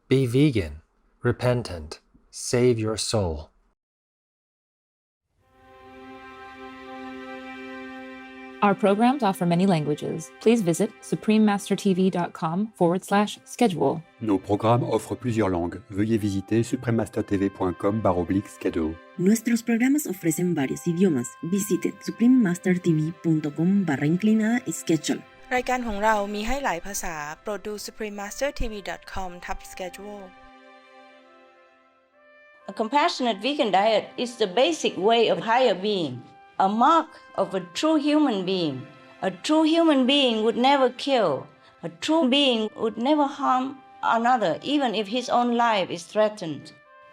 Be vegan, repentant, save your soul. Our programs offer many languages. Please visit suprememastertv.com/schedule. Nos programmes offrent plusieurs langues. Veuillez visiter suprememastertv.com/schedule. Nuestros programas ofrecen varios idiomas. Visite suprememastertv.com/schedule. รายการของเรามีให้หลายภาษาโปรดดู suprememastertv.com/schedule A compassionate vegan diet is the basic way of higher being, a mark of a true human being. A true human being would never kill. A true being would never harm another, even if his own life is threatened.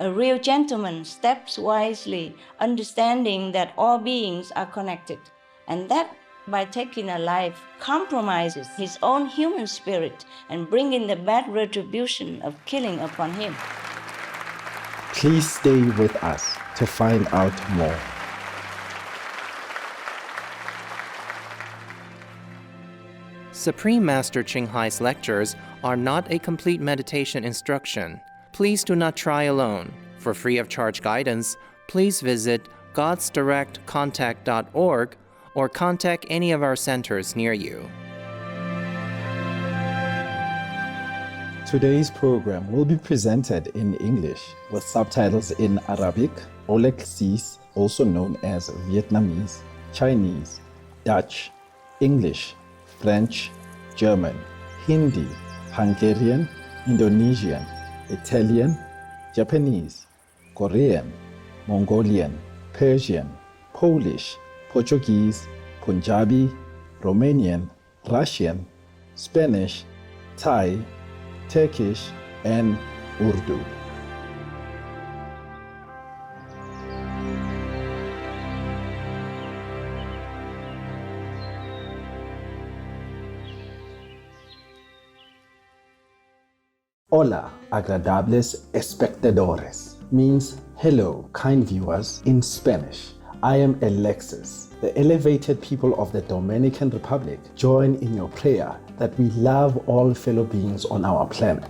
A real gentleman steps wisely, understanding that all beings are connected, and that by taking a life compromises his own human spirit and bringing the bad retribution of killing upon him. Please stay with us to find out more. Supreme Master Ching Hai's lectures are not a complete meditation instruction. Please do not try alone. For free of charge guidance, please visit godsdirectcontact.org or contact any of our centers near you. Today's program will be presented in English with subtitles in Arabic, Oleksis, also known as Vietnamese, Chinese, Dutch, English, French, German, Hindi, Hungarian, Indonesian, Italian, Japanese, Korean, Mongolian, Persian, Polish, Portuguese, Punjabi, Romanian, Russian, Spanish, Thai, Turkish, and Urdu. Hola, agradables espectadores means hello, kind viewers in Spanish. I am Alexis. The elevated people of the Dominican Republic join in your prayer that we love all fellow beings on our planet.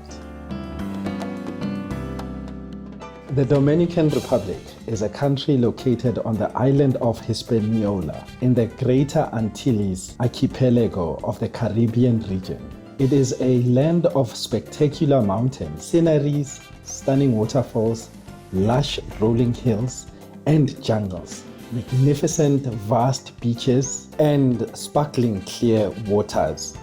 The Dominican Republic is a country located on the island of Hispaniola in the Greater Antilles archipelago of the Caribbean region. It is a land of spectacular mountain sceneries, stunning waterfalls, lush rolling hills and jungles, magnificent vast beaches, and sparkling clear waters.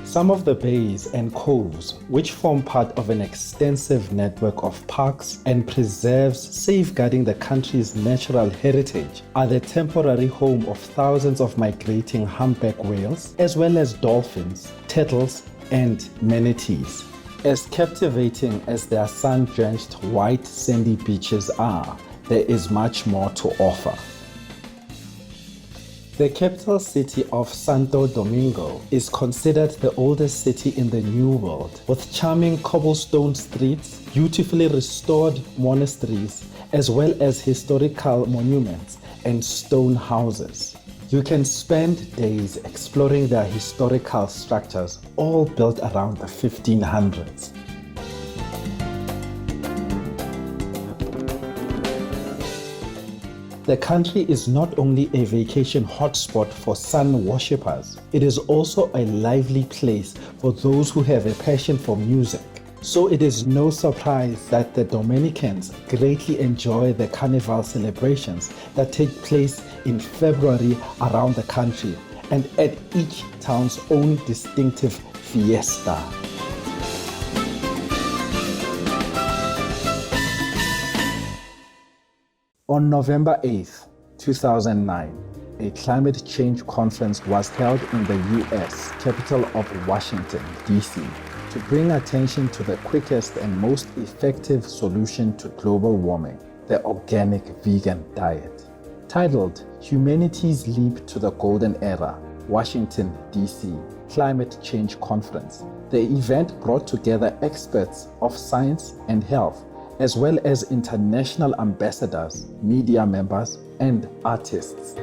Some of the bays and coves, which form part of an extensive network of parks and preserves safeguarding the country's natural heritage, are the temporary home of thousands of migrating humpback whales, as well as dolphins, turtles, and manatees. As captivating as their sun-drenched white sandy beaches are, there is much more to offer. The capital city of Santo Domingo is considered the oldest city in the New World, with charming cobblestone streets, beautifully restored monasteries, as well as historical monuments and stone houses. You can spend days exploring their historical structures, all built around the 1500s. The country is not only a vacation hotspot for sun worshippers, it is also a lively place for those who have a passion for music. So it is no surprise that the Dominicans greatly enjoy the carnival celebrations that take place in February around the country and at each town's own distinctive fiesta. On November 8, 2009, a climate change conference was held in the US capital of Washington, D.C. to bring attention to the quickest and most effective solution to global warming, the organic vegan diet. Titled Humanity's Leap to the Golden Era, Washington, D.C. Climate Change Conference, the event brought together experts of science and health, as well as international ambassadors, media members, and artists.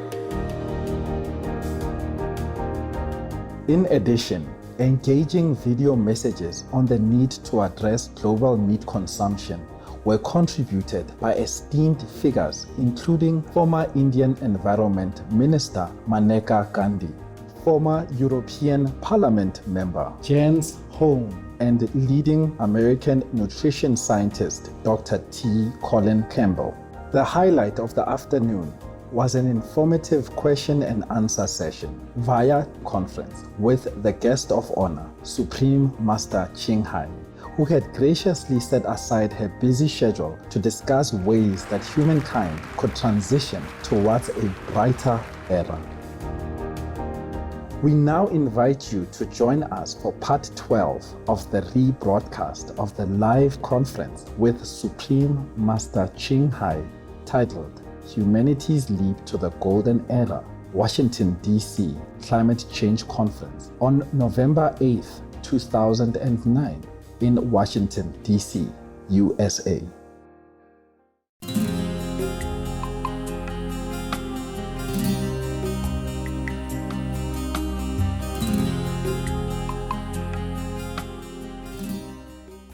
In addition, engaging video messages on the need to address global meat consumption were contributed by esteemed figures including former Indian Environment Minister Maneka Gandhi, former European Parliament member Jens Holm, and leading American nutrition scientist Dr. T. Colin Campbell. The highlight of the afternoon was an informative question and answer session via conference with the guest of honor, Supreme Master Ching Hai, who had graciously set aside her busy schedule to discuss ways that humankind could transition towards a brighter era. We now invite you to join us for part 12 of the rebroadcast of the live conference with Supreme Master Ching Hai, titled Humanity's Leap to the Golden Era, Washington, D.C. Climate Change Conference on November 8th, 2009 in Washington, D.C., USA.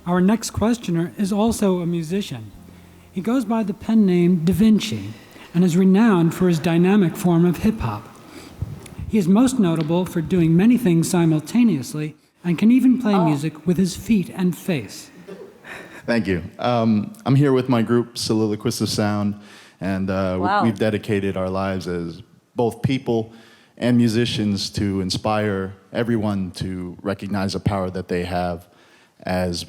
Our next questioner is also a musician. He goes by the pen name Da Vinci and is renowned for his dynamic form of hip-hop. He is most notable for doing many things simultaneously and can even play music with his feet and face. Thank you. I'm here with my group, Soliloquists of Sound, and we've dedicated our lives as both people and musicians to inspire everyone to recognize the power that they have as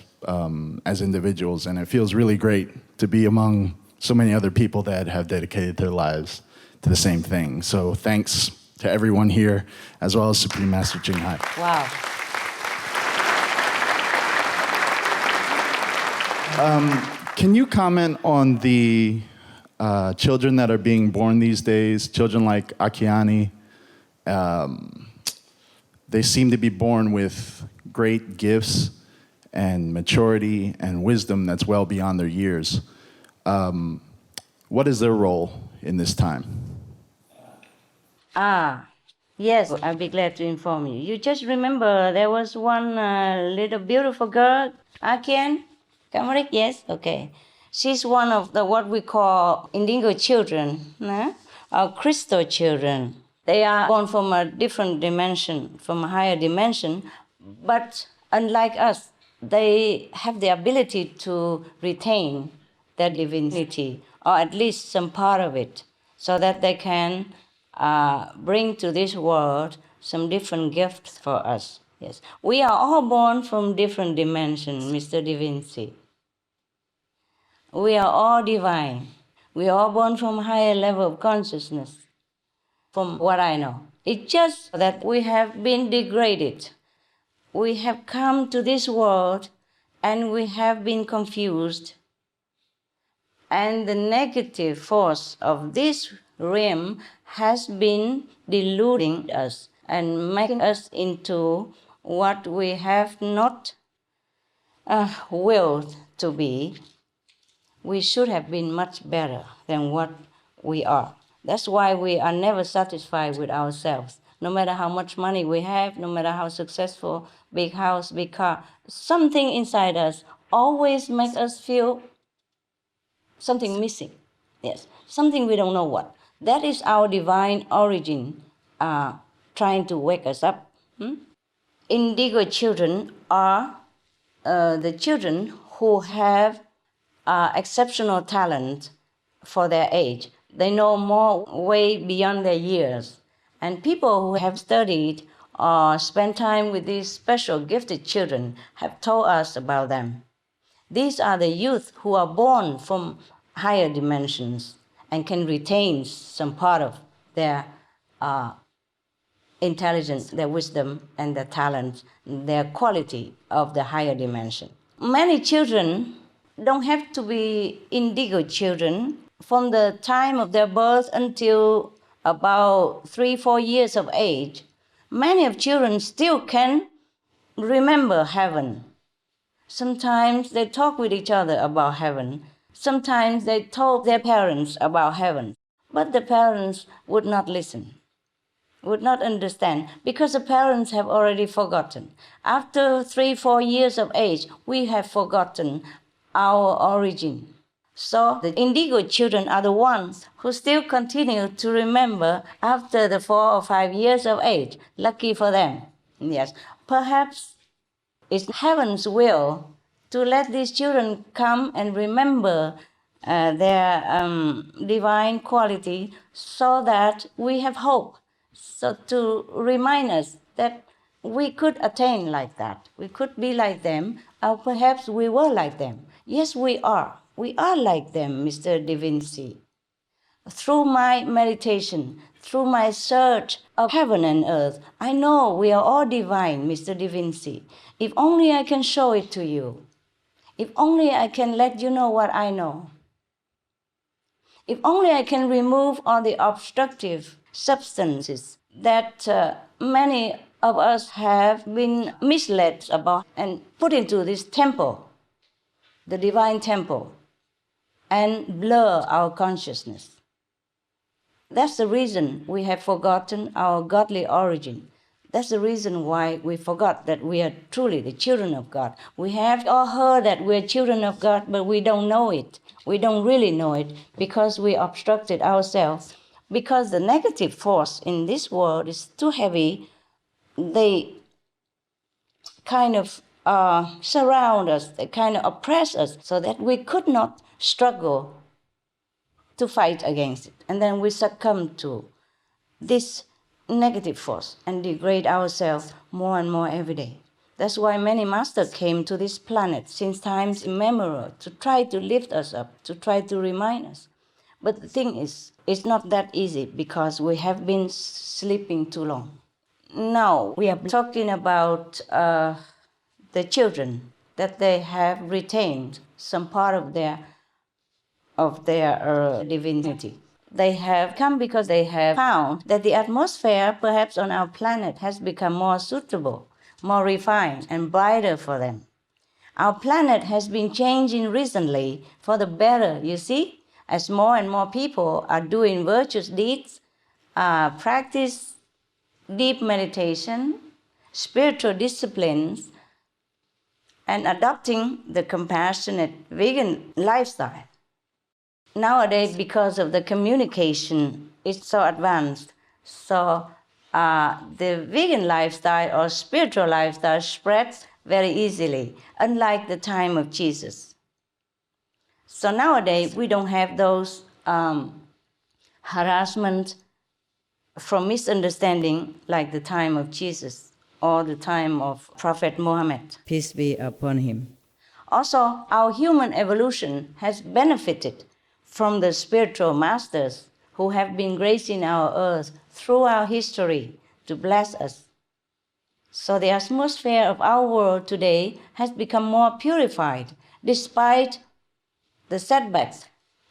individuals, and it feels really great to be among so many other people that have dedicated their lives to the same thing. So thanks to everyone here, as well as Supreme Master Ching Hai. Wow. Can you comment on the children that are being born these days, children like Akiani? They seem to be born with great gifts and maturity and wisdom that's well beyond their years. What is their role in this time? Yes, I'll be glad to inform you. You just remember there was one little beautiful girl, Akian Kamarik, yes? Okay. She's one of the what we call indigo children, or crystal children. They are born from a different dimension, from a higher dimension, but unlike us, they have the ability to retain their divinity, or at least some part of it, so that they can bring to this world some different gifts for us. Yes, we are all born from different dimensions, Mr. Da Vinci. We are all divine. We are all born from a higher level of consciousness, from what I know. It's just that we have been degraded. We have come to this world and we have been confused. And the negative force of this realm has been deluding us and making us into what we have not willed to be. We should have been much better than what we are. That's why we are never satisfied with ourselves. No matter how much money we have, no matter how successful, big house, big car, something inside us always makes us feel something missing. Yes, something we don't know what. That is our divine origin trying to wake us up. Indigo children are the children who have exceptional talent for their age. They know more way beyond their years. And people who have studied or spent time with these special gifted children have told us about them. These are the youth who are born from higher dimensions and can retain some part of their intelligence, their wisdom, and their talent, their quality of the higher dimension. Many children don't have to be indigo children. From the time of their birth until about 3-4 years of age, many of children still can remember heaven. Sometimes they talk with each other about heaven. Sometimes they told their parents about heaven, but the parents would not listen. would not understand because the parents have already forgotten. After 3-4 years of age, we have forgotten our origin. So the indigo children are the ones who still continue to remember after the 4 or 5 years of age. Lucky for them. Yes, perhaps it's heaven's will to let these children come and remember their divine quality so that we have hope. So to remind us that we could attain like that. We could be like them, or perhaps we were like them. Yes, we are. We are like them, Mr. Da Vinci. Through my meditation, through my search of heaven and earth, I know we are all divine, Mr. Da Vinci. If only I can show it to you. If only I can let you know what I know. If only I can remove all the obstructive substances that many of us have been misled about and put into this temple, the divine temple, and blur our consciousness. That's the reason we have forgotten our godly origin. That's the reason why we forgot that we are truly the children of God. We have all heard that we're children of God, but we don't know it. We don't really know it because we obstructed ourselves. Because the negative force in this world is too heavy, they kind of surround us, they kind of oppress us so that we could not struggle to fight against it. And then we succumb to this negative force and degrade ourselves more and more every day. That's why many masters came to this planet since times immemorial to try to lift us up, to try to remind us. But the thing is, it's not that easy because we have been sleeping too long. Now we are talking about the children, that they have retained some part of their divinity. They have come because they have found that the atmosphere, perhaps on our planet, has become more suitable, more refined, and brighter for them. Our planet has been changing recently for the better, you see, as more and more people are doing virtuous deeds, practice deep meditation, spiritual disciplines, and adopting the compassionate vegan lifestyle. Nowadays, because of the communication, it's so advanced. So the vegan lifestyle or spiritual lifestyle spreads very easily, unlike the time of Jesus. So nowadays, we don't have those harassment from misunderstanding like the time of Jesus or the time of Prophet Muhammad. Peace be upon him. Also, our human evolution has benefited from the spiritual masters who have been gracing our earth through our history to bless us. So the atmosphere of our world today has become more purified, despite the setbacks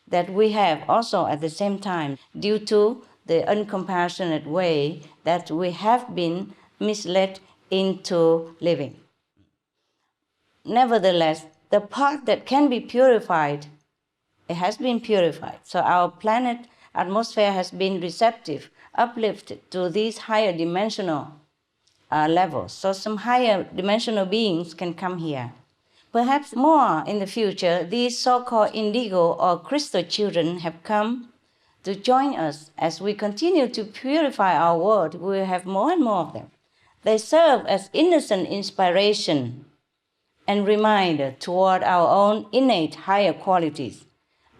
that we have also at the same time due to the uncompassionate way that we have been misled into living. Nevertheless, the part that can be purified, it has been purified. So our planet atmosphere has been receptive, uplifted to these higher dimensional levels. So some higher dimensional beings can come here. Perhaps more in the future, these so-called indigo or crystal children have come to join us as we continue to purify our world. We will have more and more of them. They serve as innocent inspiration and reminder toward our own innate higher qualities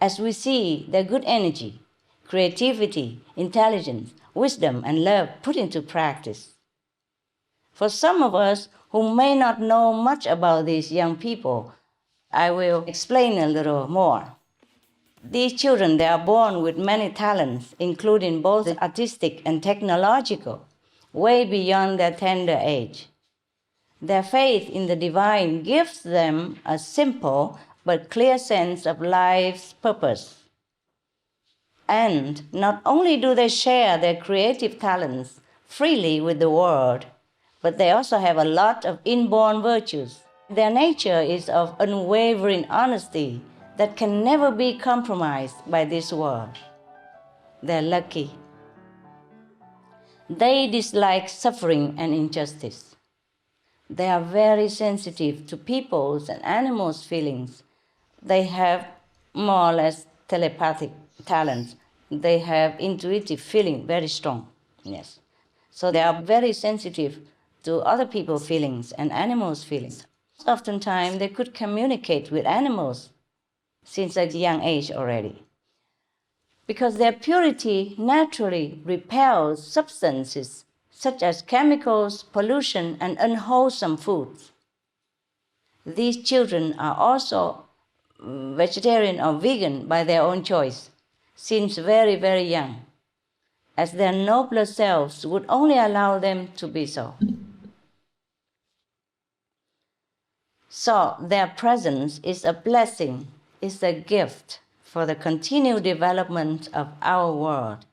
as we see their good energy, creativity, intelligence, wisdom, and love put into practice. For some of us who may not know much about these young people, I will explain a little more. These children, they are born with many talents, including both artistic and technological, way beyond their tender age. Their faith in the divine gives them a simple but clear sense of life's purpose. And not only do they share their creative talents freely with the world, but they also have a lot of inborn virtues. Their nature is of unwavering honesty that can never be compromised by this world. They're lucky. They dislike suffering and injustice. They are very sensitive to people's and animals' feelings. They have more or less telepathic talents. They have intuitive feeling very strong. Yes. So they are very sensitive to other people's feelings and animals' feelings. Oftentimes they could communicate with animals since a young age already, because their purity naturally repels substances such as chemicals, pollution, and unwholesome foods. These children are also vegetarian or vegan by their own choice, since very, very young, as their nobler selves would only allow them to be so. So their presence is a blessing, is a gift for the continued development of our world.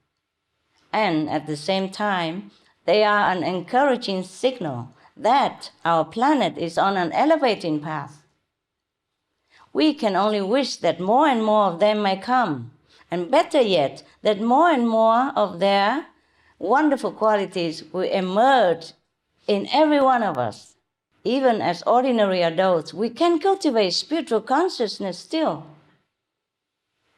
And at the same time, they are an encouraging signal that our planet is on an elevating path. We can only wish that more and more of them may come, and better yet, that more and more of their wonderful qualities will emerge in every one of us. Even as ordinary adults, we can cultivate spiritual consciousness still.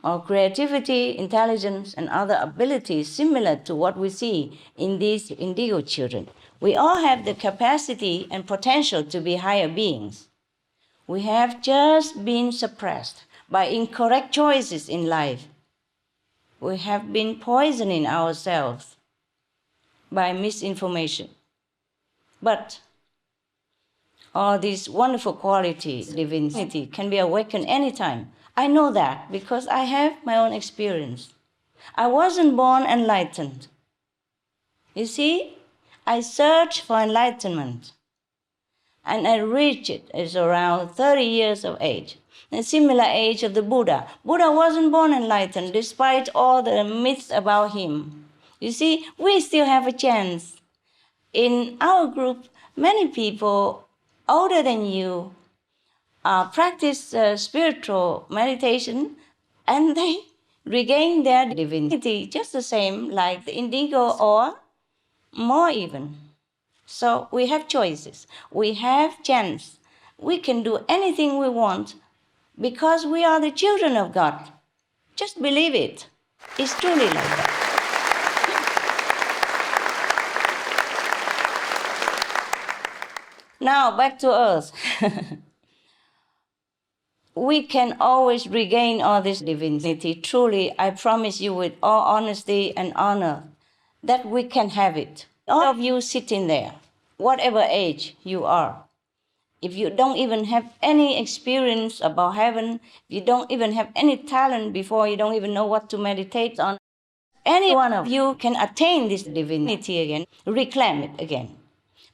Our creativity, intelligence, and other abilities similar to what we see in these indigo children. We all have the capacity and potential to be higher beings. We have just been suppressed by incorrect choices in life. We have been poisoning ourselves by misinformation. But all these wonderful qualities, divinity, can be awakened anytime. I know that because I have my own experience. I wasn't born enlightened. You see, I searched for enlightenment, and I reached it as around 30 years of age, a similar age of the Buddha. Buddha wasn't born enlightened despite all the myths about him. You see, we still have a chance. In our group, many people older than you practice spiritual meditation, and they regain their divinity just the same like the indigo or more even. So we have choices. We have chance. We can do anything we want because we are the children of God. Just believe it. It's truly like that. Now back to Earth. We can always regain all this divinity. Truly, I promise you with all honesty and honor that we can have it. All of you sitting there, whatever age you are, if you don't even have any experience about heaven, if you don't even have any talent before, you don't even know what to meditate on, any one of you can attain this divinity again, reclaim it again,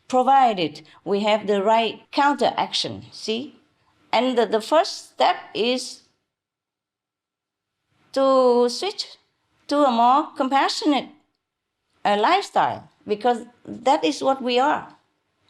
provided we have the right counteraction, see? And the first step is to switch to a more compassionate lifestyle, because that is what we are.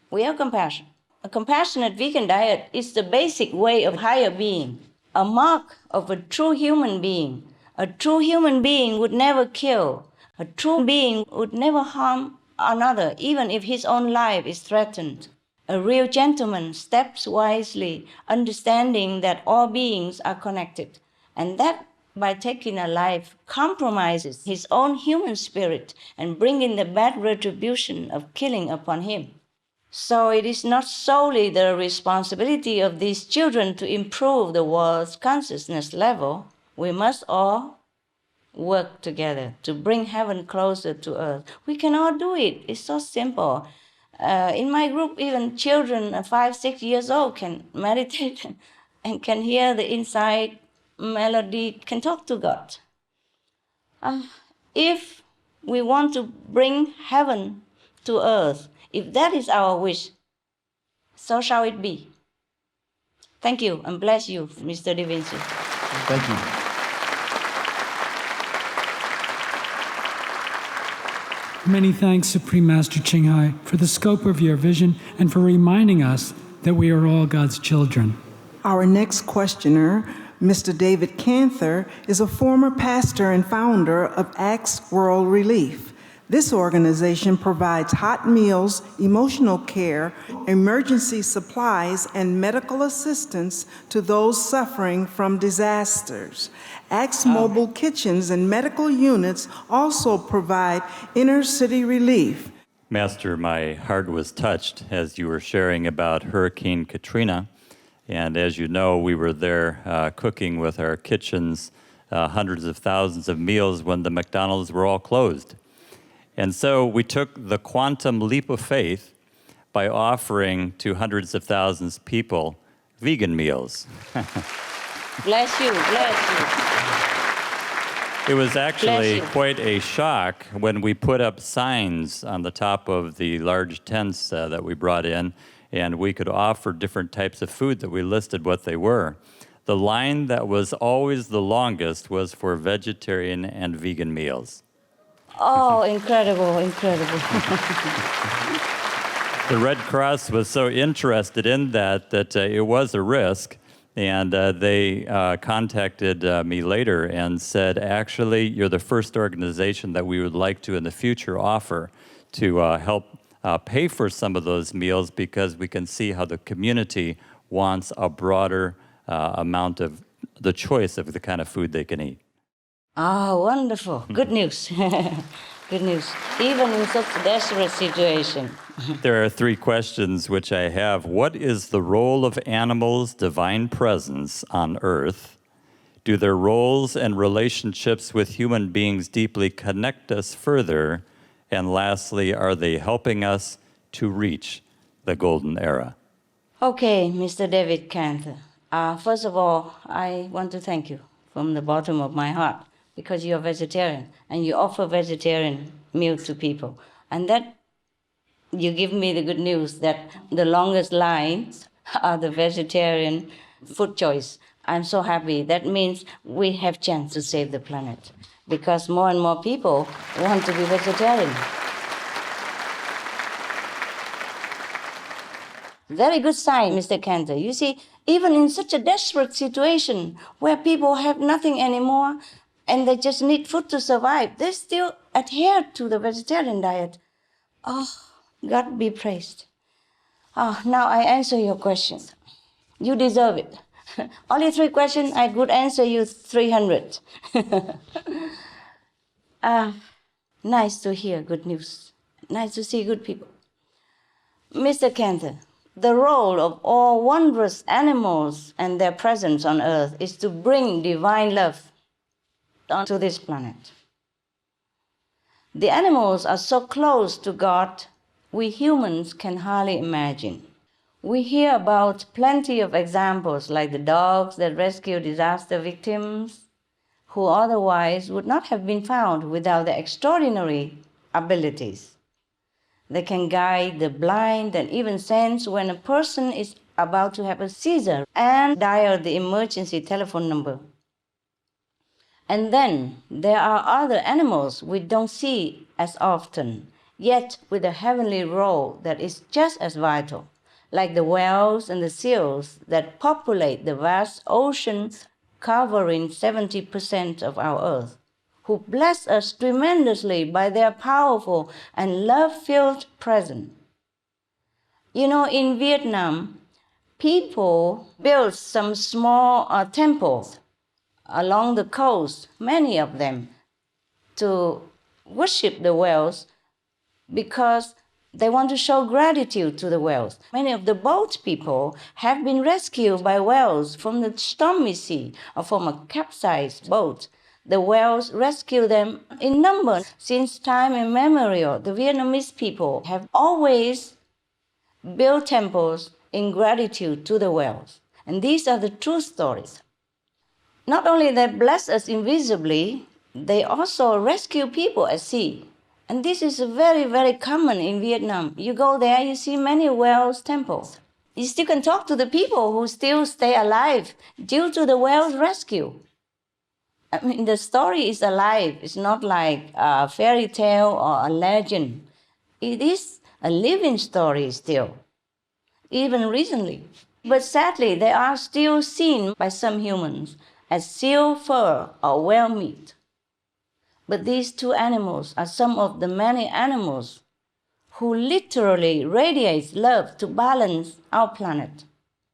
We are compassion. A compassionate vegan diet is the basic way of higher being, a mark of a true human being. A true human being would never kill. A true being would never harm another, even if his own life is threatened. A real gentleman steps wisely, understanding that all beings are connected, and that by taking a life compromises his own human spirit and bringing the bad retribution of killing upon him. So it is not solely the responsibility of these children to improve the world's consciousness level. We must all work together to bring heaven closer to earth. We can all do it. It's so simple. In my group, even children 5, 6 years old can meditate and can hear the inside melody, can talk to God. If we want to bring heaven to earth, if that is our wish, so shall it be. Thank you, and bless you, Mr. Da Vinci. Thank you. Many thanks, Supreme Master Ching Hai, for the scope of your vision and for reminding us that we are all God's children. Our next questioner, Mr. David Canther, is a former pastor and founder of Acts World Relief. This organization provides hot meals, emotional care, emergency supplies, and medical assistance to those suffering from disasters. Acts Mobile Kitchens and medical units also provide inner city relief. Master, my heart was touched as you were sharing about Hurricane Katrina. And as you know, we were there cooking with our kitchens hundreds of thousands of meals when the McDonald's were all closed. And so we took the quantum leap of faith by offering to hundreds of thousands of people vegan meals. Bless you, bless you. It was actually quite a shock when we put up signs on the top of the large tents that we brought in, and we could offer different types of food that we listed what they were. The line that was always the longest was for vegetarian and vegan meals. Oh, incredible, incredible. The Red Cross was so interested in that it was a risk, and they contacted me later and said, actually, you're the first organization that we would like to in the future offer to help pay for some of those meals, because we can see how the community wants a broader amount of the choice of the kind of food they can eat. Ah, wonderful. Good news. Good news. Even in such a desperate situation. There are 3 questions which I have. What is the role of animals' divine presence on earth? Do their roles and relationships with human beings deeply connect us further? And lastly, are they helping us to reach the golden era? Okay, Mr. David Cantor. First of all, I want to thank you from the bottom of my heart, because you're vegetarian and you offer vegetarian meal to people. And that you give me the good news that the longest lines are the vegetarian food choice. I'm so happy. That means we have chance to save the planet, because more and more people want to be vegetarian. Very good sign, Mr. Cantor. You see, even in such a desperate situation where people have nothing anymore and they just need food to survive, they still adhere to the vegetarian diet. Oh, God be praised. Now I answer your questions. You deserve it. Only 3 questions, I could answer you 300. Nice to hear good news. Nice to see good people. Mr. Cantor, the role of all wondrous animals and their presence on earth is to bring divine love onto this planet. The animals are so close to God, we humans can hardly imagine. We hear about plenty of examples, like the dogs that rescue disaster victims, who otherwise would not have been found without their extraordinary abilities. They can guide the blind and even sense when a person is about to have a seizure and dial the emergency telephone number. And then there are other animals we don't see as often, yet with a heavenly role that is just as vital, like the whales and the seals that populate the vast ocean covering 70% of our earth, who bless us tremendously by their powerful and love-filled presence. You know, in Vietnam, people built some small temples along the coast, many of them, to worship the whales because they want to show gratitude to the whales. Many of the boat people have been rescued by whales from the stormy sea or from a capsized boat. The whales rescue them in numbers. Since time immemorial, the Vietnamese people have always built temples in gratitude to the whales. And these are the true stories. Not only they bless us invisibly, they also rescue people at sea. And this is very, very common in Vietnam. You go there, you see many whales temples. You still can talk to the people who still stay alive due to the whales rescue. I mean, the story is alive. It's not like a fairy tale or a legend. It is a living story still, even recently. But sadly, they are still seen by some humans as seal fur or whale meat. But these two animals are some of the many animals who literally radiate love to balance our planet.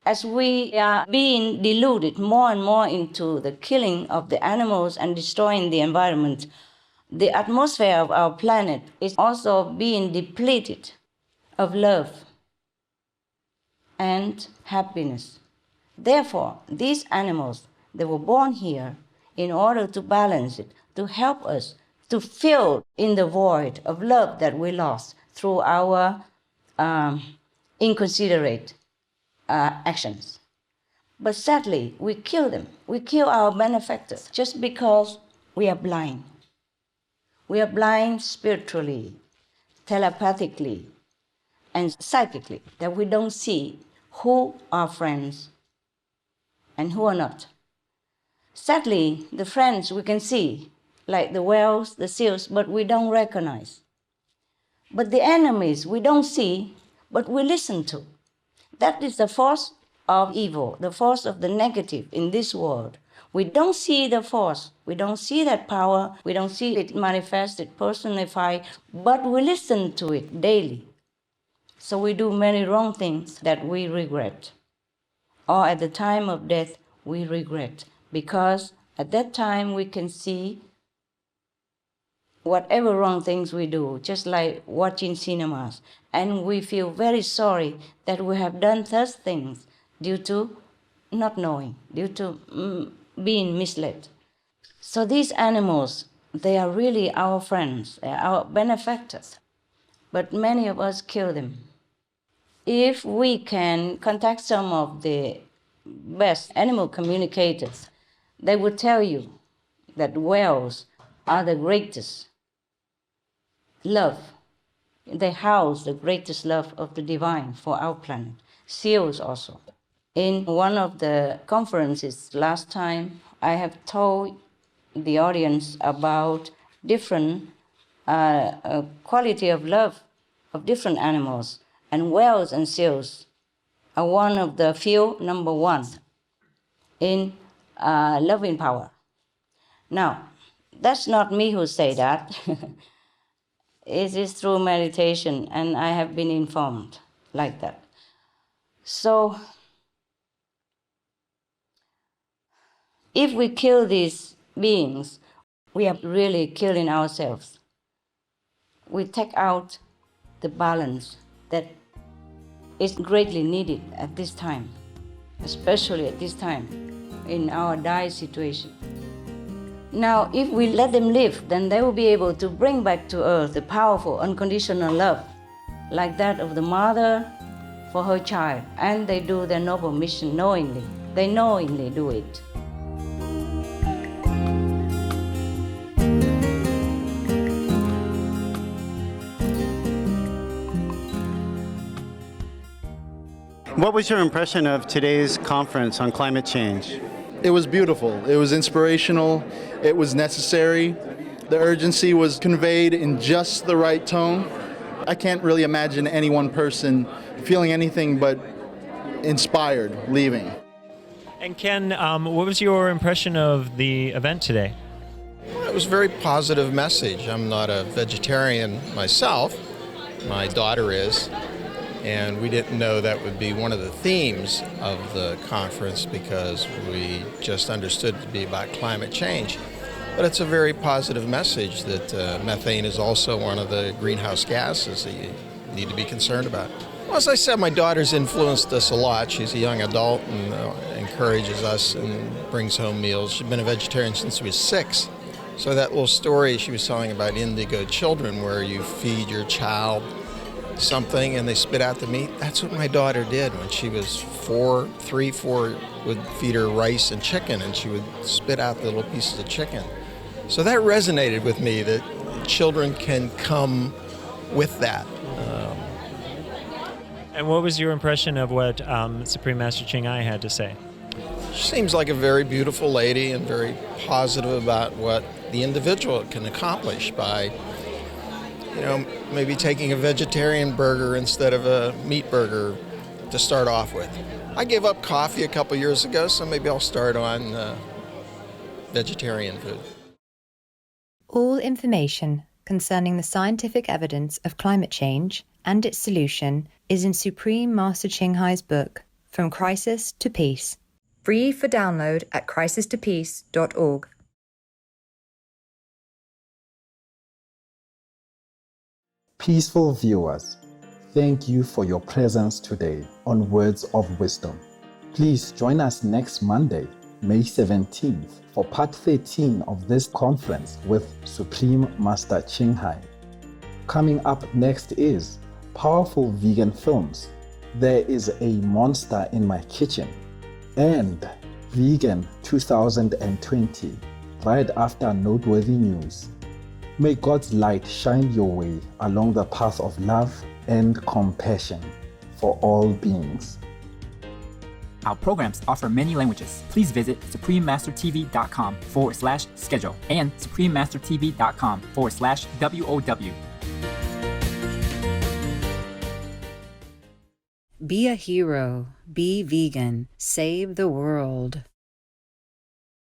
As we are being deluded more and more into the killing of the animals and destroying the environment, the atmosphere of our planet is also being depleted of love and happiness. Therefore, these animals, they were born here in order to balance it, to help us to fill in the void of love that we lost through our inconsiderate actions. But sadly, we kill them. We kill our benefactors just because we are blind. We are blind spiritually, telepathically, and psychically, that we don't see who are friends and who are not. Sadly, the friends we can see, like the whales, the seals, but we don't recognize. But the enemies we don't see, but we listen to. That is the force of evil, the force of the negative in this world. We don't see the force, we don't see that power, we don't see it manifested, personified, but we listen to it daily. So we do many wrong things that we regret. Or at the time of death, we regret, because at that time we can see whatever wrong things we do, just like watching cinemas, and we feel very sorry that we have done such things due to not knowing, due to being misled. So these animals, they are really our friends, they are our benefactors, but many of us kill them. If we can contact some of the best animal communicators, they would tell you that whales are the greatest love. They house the greatest love of the divine for our planet. Seals also. In one of the conferences last time, I have told the audience about different quality of love of different animals, and whales and seals are one of the few, number one, in loving power. Now, that's not me who say that. It is through meditation, and I have been informed like that. So, if we kill these beings, we are really killing ourselves. We take out the balance that is greatly needed at this time, especially at this time in our dire situation. Now, if we let them live, then they will be able to bring back to earth the powerful, unconditional love, like that of the mother for her child, and they do their noble mission knowingly. They knowingly do it. What was your impression of today's conference on climate change? It was beautiful. It was inspirational. It was necessary. The urgency was conveyed in just the right tone. I can't really imagine any one person feeling anything but inspired leaving. And Ken, what was your impression of the event today? Well, it was a very positive message. I'm not a vegetarian myself. My daughter is. And we didn't know that would be one of the themes of the conference because we just understood it to be about climate change. But it's a very positive message that methane is also one of the greenhouse gases that you need to be concerned about. Well, as I said, my daughter's influenced us a lot. She's a young adult and encourages us and brings home meals. She's been a vegetarian since she was 6. So that little story she was telling about indigo children where you feed your child something and they spit out the meat. That's what my daughter did when she was 4, would feed her rice and chicken and she would spit out the little pieces of chicken. So that resonated with me that children can come with that. And what was your impression of what Supreme Master Ching Ai had to say? She seems like a very beautiful lady and very positive about what the individual can accomplish by maybe taking a vegetarian burger instead of a meat burger to start off with. I gave up coffee a couple years ago, so maybe I'll start on vegetarian food. All information concerning the scientific evidence of climate change and its solution is in Supreme Master Ching Hai's book, From Crisis to Peace. Free for download at crisistopeace.org. Peaceful viewers, thank you for your presence today on Words of Wisdom. Please join us next Monday, May 17th, for part 13 of this conference with Supreme Master Ching Hai. Coming up next is Powerful Vegan Films, There is a Monster in My Kitchen, and Vegan 2020, right after noteworthy news. May God's light shine your way along the path of love and compassion for all beings. Our programs offer many languages. Please visit suprememastertv.com/schedule and suprememastertv.com/WOW. Be a hero. Be vegan. Save the world.